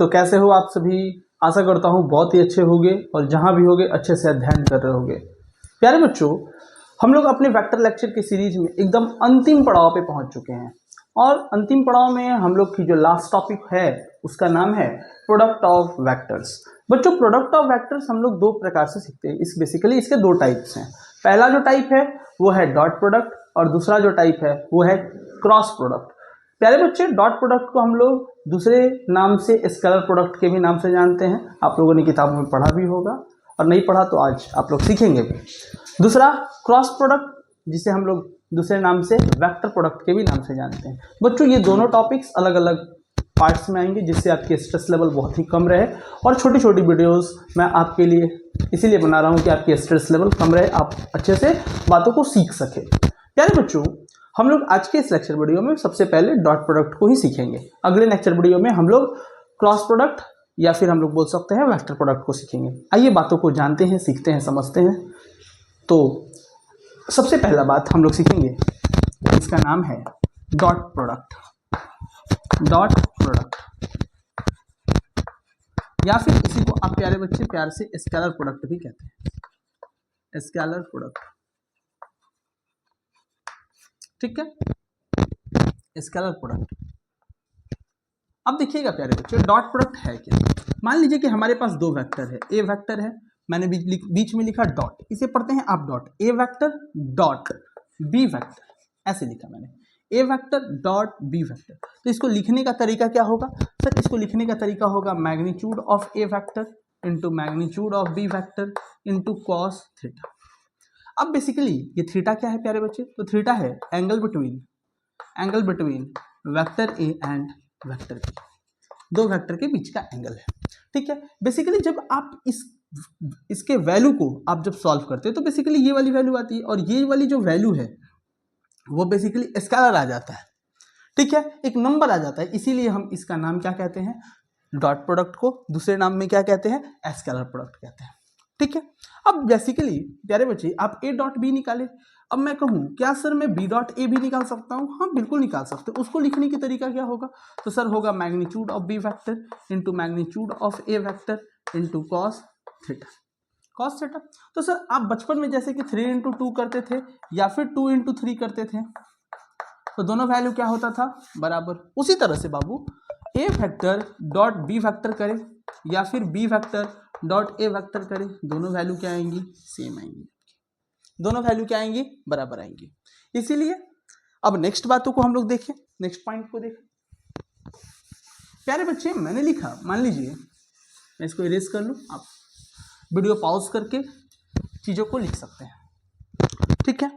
तो कैसे हो आप सभी? आशा करता हूँ बहुत ही अच्छे होंगे और जहाँ भी होंगे अच्छे से अध्ययन कर रहे होंगे। प्यारे बच्चों, हम लोग अपने वेक्टर लेक्चर की सीरीज में एकदम अंतिम पड़ाव पे पहुंच चुके हैं और अंतिम पड़ाव में हम लोग की जो लास्ट टॉपिक है उसका नाम है प्रोडक्ट ऑफ वेक्टर्स। बच्चों, प्रोडक्ट ऑफ वेक्टर्स हम लोग दो प्रकार से सीखते हैं। बेसिकली इसके दो टाइप्स हैं। पहला जो टाइप है वो है डॉट प्रोडक्ट और दूसरा जो टाइप है वो है क्रॉस प्रोडक्ट। प्यारे बच्चे, डॉट प्रोडक्ट को हम लोग दूसरे नाम से स्केलर प्रोडक्ट के भी नाम से जानते हैं। आप लोगों ने किताबों में पढ़ा भी होगा और नहीं पढ़ा तो आज आप लोग सीखेंगे भी। दूसरा क्रॉस प्रोडक्ट, जिसे हम लोग दूसरे नाम से वेक्टर प्रोडक्ट के भी नाम से जानते हैं। बच्चों, ये दोनों टॉपिक्स अलग अलग पार्ट्स में आएंगे जिससे आपकी स्ट्रेस लेवल बहुत ही कम रहे और छोटी छोटी वीडियोस मैं आपके लिए इसीलिए बना रहा हूँ कि आपकी स्ट्रेस लेवल कम रहे, आप अच्छे से बातों को सीख सके। प्यारे बच्चों, हम लोग आज के इस लेक्चर वीडियो में सबसे पहले डॉट प्रोडक्ट को ही सीखेंगे। अगले लेक्चर वीडियो में हम लोग क्रॉस प्रोडक्ट या फिर हम लोग बोल सकते हैं वेक्टर प्रोडक्ट को सीखेंगे। आइए बातों को जानते हैं, सीखते हैं, समझते हैं। तो सबसे पहला बात हम लोग सीखेंगे, इसका नाम है डॉट प्रोडक्ट। डॉट प्रोडक्ट या फिर इसी को आप प्यारे बच्चे प्यार से स्केलर प्रोडक्ट भी कहते हैं। स्केलर प्रोडक्ट, ठीक है, स्केलर प्रोडक्ट। अब देखिएगा प्यारे बच्चे, डॉट प्रोडक्ट है क्या। मान लीजिए कि हमारे पास दो वेक्टर है, ए वेक्टर है, मैंने बीच में लिखा डॉट, इसे पढ़ते हैं आप dot a vector dot B vector, ऐसे लिखा मैंने, a vector dot B vector. तो इसको लिखने का तरीका क्या होगा सर? इसको लिखने का तरीका होगा magnitude of A vector into magnitude of B vector into cos theta. अब बेसिकली ये थीटा क्या है प्यारे बच्चे? तो थीटा है angle between vector A and vector b, दो वेक्टर के बीच का एंगल है, ठीक है। बेसिकली जब आप इसके वैल्यू को आप जब सॉल्व करते हैं तो बेसिकली ये वाली वैल्यू आती है और ये वाली जो वैल्यू है वो बेसिकली स्केलर आ जाता है, ठीक है, एक नंबर आ जाता है। इसीलिए हम इसका नाम क्या कहते हैं? डॉट प्रोडक्ट को दूसरे नाम में क्या कहते हैं? स्केलर प्रोडक्ट कहते हैं, ठीक है। अब बेसिकली प्यारे बच्चे, आप ए डॉट बी निकाले। अब मैं कहूँ क्या सर मैं बी डॉट ए भी निकाल सकता हूँ? हाँ, बिल्कुल निकाल सकते हो। उसको लिखने की तरीका क्या होगा? तो सर होगा magnitude of B vector into magnitude of A vector into cos theta. Cos theta, तो सर आप बचपन में जैसे कि 3 इंटू 2 करते थे या फिर 2 इंटू 3 करते थे, तो दोनों वैल्यू क्या होता था? बराबर। उसी तरह से बाबू a vector dot B vector करें या फिर b vector dot a vector करें, दोनों वैल्यू क्या आएंगी? सेम आएंगी। दोनों वैल्यू क्या आएंगी? बराबर आएंगी। इसीलिए अब नेक्स्ट बातों को हम लोग देखें, नेक्स्ट पॉइंट को देखें। प्यारे बच्चे, मैंने लिखा, मान लीजिए मैं इसको इरेज कर लूँ, आप वीडियो पॉज करके चीज़ों को लिख सकते हैं, ठीक है।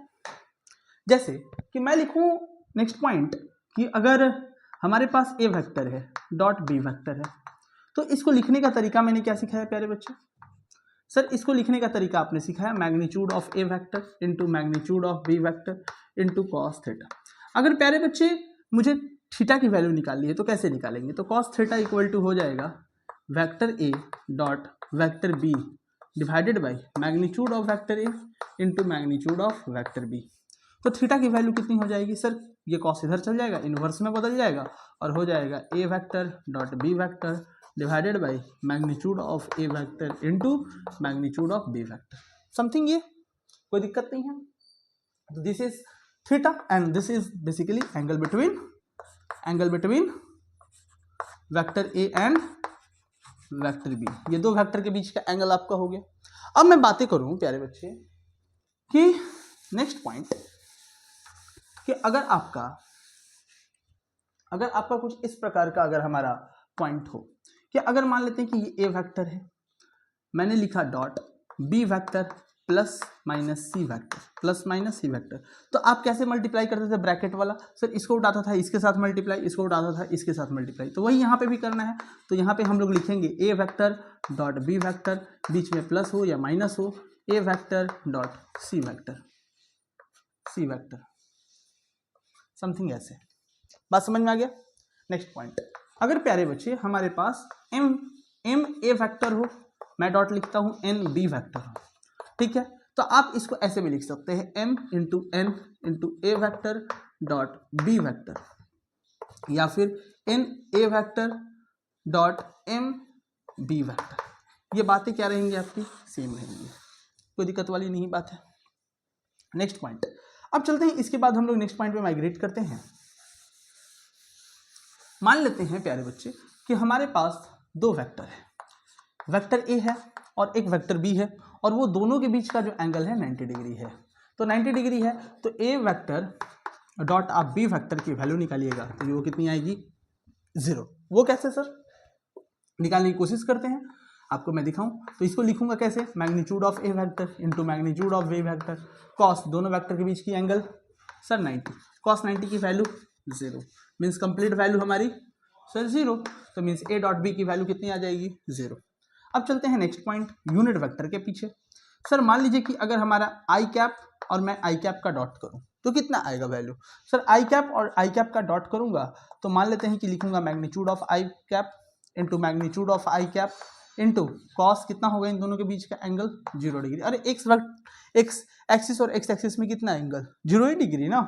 जैसे कि मैं लिखूं नेक्स्ट पॉइंट कि अगर हमारे पास ए वेक्टर है डॉट बी वेक्टर है, तो इसको लिखने का तरीका मैंने क्या सिखाया प्यारे बच्चे? सर इसको लिखने का तरीका आपने सिखाया magnitude of A vector into magnitude of B vector into cos theta. अगर प्यारे बच्चे मुझे थीटा की वैल्यू निकालनी है तो कैसे निकालेंगे? तो कॉस थीटा इक्वल टू हो जाएगा vector a dot vector b divided by magnitude of vector a into magnitude of vector b. तो थीटा की वैल्यू कितनी हो जाएगी सर? ये कॉस इधर चल जाएगा, इनवर्स में बदल जाएगा और हो जाएगा A vector dot B vector divided by magnitude of A vector into magnitude of B vector. Something, ये कोई दिक्कत नहीं है। तो this is theta and this is basically angle between vector A and vector B. ये दो vector के बीच का एंगल आपका हो गया। अब मैं बातें करूं प्यारे बच्चे कि नेक्स्ट पॉइंट कि अगर आपका कुछ इस प्रकार का अगर हमारा पॉइंट हो कि अगर मान लेते हैं कि ये ए वेक्टर है, मैंने लिखा dot B vector plus minus C vector, तो आप कैसे मल्टीप्लाई करते थे? ब्रैकेट वाला। सर इसको उठाता था इसके साथ मल्टीप्लाई, इसको उठाता था इसके साथ मल्टीप्लाई, तो वही यहाँ पे भी करना है। तो यहाँ पे हम लोग लिखेंगे A vector dot B vector, बीच में प्लस हो या माइनस हो, A vector dot C vector, something ऐसे। बात समझ में आ गया? नेक्स्ट पॉइंट, अगर प्यारे बच्चे हमारे पास एम ए वेक्टर हो, मैं डॉट लिखता हूँ, एन बी वेक्टर हो, ठीक है, तो आप इसको ऐसे भी लिख सकते हैं m into n into a vector dot B vector या फिर n a vector dot m b vector. ये बातें क्या रहेंगी आपकी, सेम रहेंगी, कोई दिक्कत वाली नहीं बात है। नेक्स्ट पॉइंट, अब चलते हैं, इसके बाद हम लोग नेक्स्ट पॉइंट पे माइग्रेट करते हैं। मान लेते हैं प्यारे बच्चे कि हमारे पास दो वेक्टर है, वेक्टर ए है और एक वेक्टर बी है, और वो दोनों के बीच का जो एंगल है 90 डिग्री है। तो 90 डिग्री है तो ए वेक्टर डॉट आप बी वेक्टर की वैल्यू निकालिएगा, तो वो कितनी आएगी, 0। वो कैसे सर, निकालने की कोशिश करते हैं, आपको मैं दिखाऊं। तो इसको लिखूंगा कैसे, magnitude of A vector into magnitude of B vector, cos दोनों वेक्टर के बीच की एंगल सर 90, कॉस 90 की वैल्यू 0, मीन्स कंप्लीट वैल्यू हमारी सर 0, तो मीन्स ए डॉट बी की वैल्यू कितनी आ जाएगी, 0। अब चलते हैं नेक्स्ट पॉइंट, यूनिट वेक्टर के पीछे। सर मान लीजिए कि अगर हमारा आई कैप और मैं आई कैप का डॉट करूं तो कितना आएगा वैल्यू, सर आई कैप और आई कैप का डॉट करूंगा तो मान लेते हैं कि लिखूंगा magnitude of I cap into magnitude of I cap into cos कितना होगा इन दोनों के बीच का एंगल 0 डिग्री। अरे एक्स एक्सिस और एक्स एक्सिस में कितना एंगल 0 ही डिग्री ना,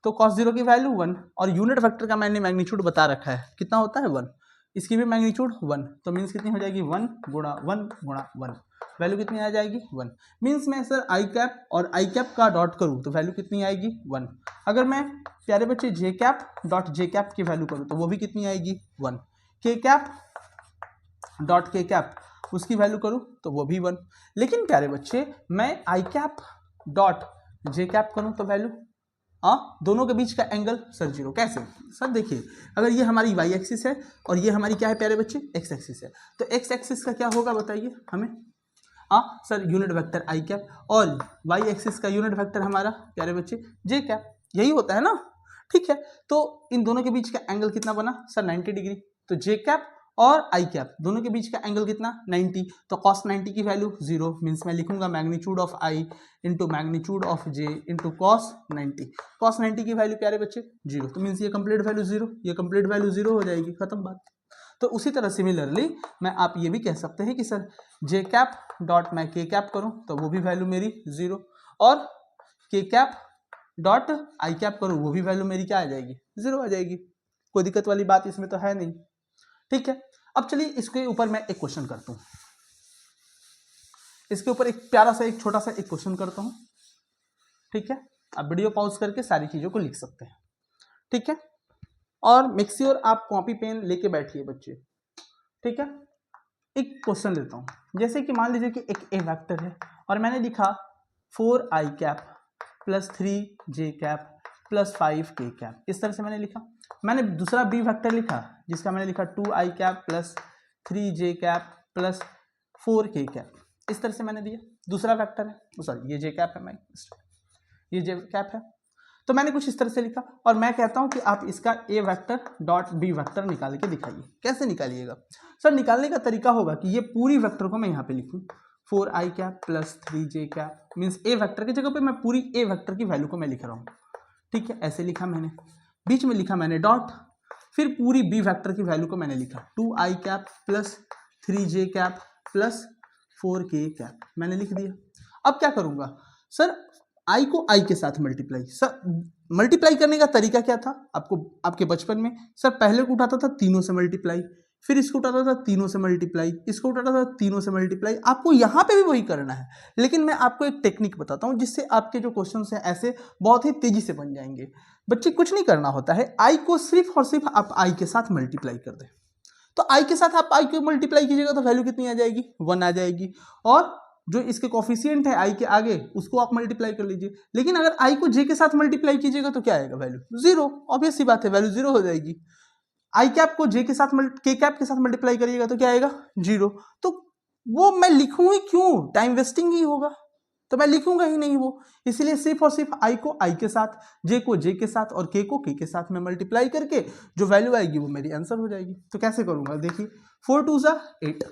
तो cos 0 की वैल्यू 1, और यूनिट वेक्टर का मैंने मैग्नीट्यूड बता रखा है कितना होता है 1, इसकी भी मैग्नीट्यूड 1, तो मीन्स कितनी हो जाएगी 1 गुणा 1 गुणा 1, वैल्यू कितनी आ जाएगी 1। मीन्स मैं सर आई कैप और आई कैप का डॉट करूँ तो वैल्यू कितनी आएगी 1। अगर मैं प्यारे बच्चे जे कैप डॉट जे कैप की वैल्यू करूँ तो वो भी कितनी आएगी 1, के कैप डॉट के कैप उसकी वैल्यू करूँ तो वो भी 1। लेकिन प्यारे बच्चे मैं आई कैप डॉट जे कैप करूँ तो वैल्यू दोनों के बीच का एंगल सर 0, कैसे सर, देखिए अगर ये हमारी वाई एक्सिस है और ये हमारी क्या है प्यारे बच्चे एक्स एक्सिस है, तो एक्स एक्सिस का क्या होगा बताइए हमें, सर यूनिट वेक्टर आई कैप, और वाई एक्सिस का यूनिट वेक्टर हमारा प्यारे बच्चे जे कैप, यही होता है ना, ठीक है। तो इन दोनों के बीच का एंगल कितना बना सर 90 डिग्री, तो जे कैप और आई कैप दोनों के बीच का एंगल कितना 90, तो cos 90 की वैल्यू 0, मीन्स मैं लिखूंगा magnitude of I into magnitude of J into cos 90 की वैल्यू प्यारे बच्चे 0, तो मीन्स ये कंप्लीट वैल्यू 0, ये कंप्लीट वैल्यू 0 हो जाएगी, खत्म बात। तो उसी तरह सिमिलरली मैं आप ये भी कह सकते हैं कि सर जे कैप डॉट मैं के कैप करूँ तो वो भी वैल्यू मेरी 0, और के कैप डॉट आई कैप करूँ वो भी वैल्यू मेरी क्या आ जाएगी 0 आ जाएगी, कोई दिक्कत वाली बात इसमें तो है नहीं, ठीक है। अब चलिए इसके ऊपर मैं एक क्वेश्चन करता हूं, इसके ऊपर एक प्यारा सा एक छोटा सा एक क्वेश्चन करता हूं, ठीक है। आप वीडियो पॉज करके सारी चीजों को लिख सकते हैं, ठीक है, और मेक श्योर आप कॉपी पेन लेके बैठिए बच्चे, ठीक है। एक क्वेश्चन लेता हूं, जैसे कि मान लीजिए कि एक ए वेक्टर है और मैंने लिखा 4 आई कैप प्लस 3 जे कैप प्लस 5 के कैप, इस तरह से मैंने लिखा। मैंने दूसरा बी वेक्टर लिखा जिसका मैंने लिखा 2 आई कैप प्लस 3 जे कैप प्लस 4 के कैप, इस तरह से मैंने दिया। दूसरा वेक्टर है, सॉरी ये जे कैप है, मैं ये जे कैप है, तो मैंने कुछ इस तरह से लिखा, और मैं कहता हूं कि आप इसका ए वेक्टर डॉट बी वेक्टर निकाल के दिखाइए। कैसे निकालिएगा सर, निकालने का तरीका होगा कि ये पूरी वेक्टर को मैं यहाँ पे लिखूँ 4 आई कैप प्लस 3 जे कैप, मीन्स ए वेक्टर की जगह पे मैं पूरी ए वेक्टर की वैल्यू को मैं लिख रहा हूँ, ठीक है। ऐसे लिखा मैंने, बीच में लिखा मैंने डॉट, फिर पूरी बी वेक्टर की वैल्यू को मैंने लिखा 2 आई कैप प्लस 3 जे कैप प्लस 4 के कैप, मैंने लिख दिया। अब क्या करूंगा सर, आई को आई के साथ मल्टीप्लाई, सर मल्टीप्लाई करने का तरीका क्या था आपको आपके बचपन में, सर पहले को उठाता था तीनों से मल्टीप्लाई, फिर इसको उठाता था तीनों से मल्टीप्लाई, इसको उठाता था तीनों से मल्टीप्लाई, आपको यहाँ पे भी वही करना है। लेकिन मैं आपको एक टेक्निक बताता हूँ जिससे आपके जो क्वेश्चन हैं ऐसे बहुत ही तेजी से बन जाएंगे। बच्चे कुछ नहीं करना होता है, आई को सिर्फ और सिर्फ आप आई के साथ मल्टीप्लाई कर दें, तो आई के साथ आप आई को मल्टीप्लाई कीजिएगा तो वैल्यू कितनी आ जाएगी 1 आ जाएगी, और जो इसके कोफिशिएंट है आई के आगे उसको आप मल्टीप्लाई कर लीजिए। लेकिन अगर आई को जे के साथ मल्टीप्लाई कीजिएगा तो क्या आएगा वैल्यू 0, ऑब्वियस सी बात है वैल्यू 0 हो जाएगी। आई कैप को जे के साथ के कैप के साथ मल्टीप्लाई करिएगा तो क्या आएगा 0, तो वो मैं लिखूं ही क्यों, टाइम वेस्टिंग ही होगा, तो मैं लिखूंगा ही नहीं वो। इसलिए सिर्फ और सिर्फ आई को आई के साथ, जे को जे के साथ और के को के के साथ में मल्टीप्लाई करके जो वैल्यू आएगी वो मेरी आंसर हो जाएगी। तो कैसे करूंगा देखिए, 4 2 ज़ा 8,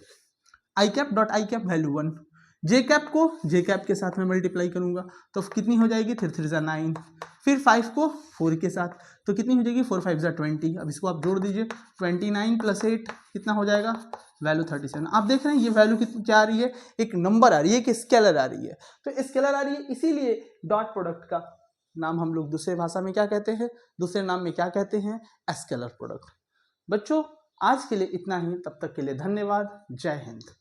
I cap dot I cap value 1, J cap को जे कैप के साथ में मल्टीप्लाई करूंगा तो कितनी हो जाएगी 3 3 ज़ा 9, फिर 5 को 4 के साथ तो कितनी हो जाएगी 4 5 ज़ा 20। अब इसको आप जोड़ दीजिए, 29 प्लस 8 कितना हो जाएगा वैल्यू 37। आप देख रहे हैं ये वैल्यू कितनी क्या आ रही है, एक नंबर आ रही है, एक स्केलर आ रही है। तो स्केलर आ रही है इसीलिए डॉट प्रोडक्ट का नाम हम लोग दूसरे भाषा में क्या कहते हैं, दूसरे नाम में क्या कहते हैं, स्केलर प्रोडक्ट। बच्चों आज के लिए इतना ही, तब तक के लिए धन्यवाद। जय हिंद।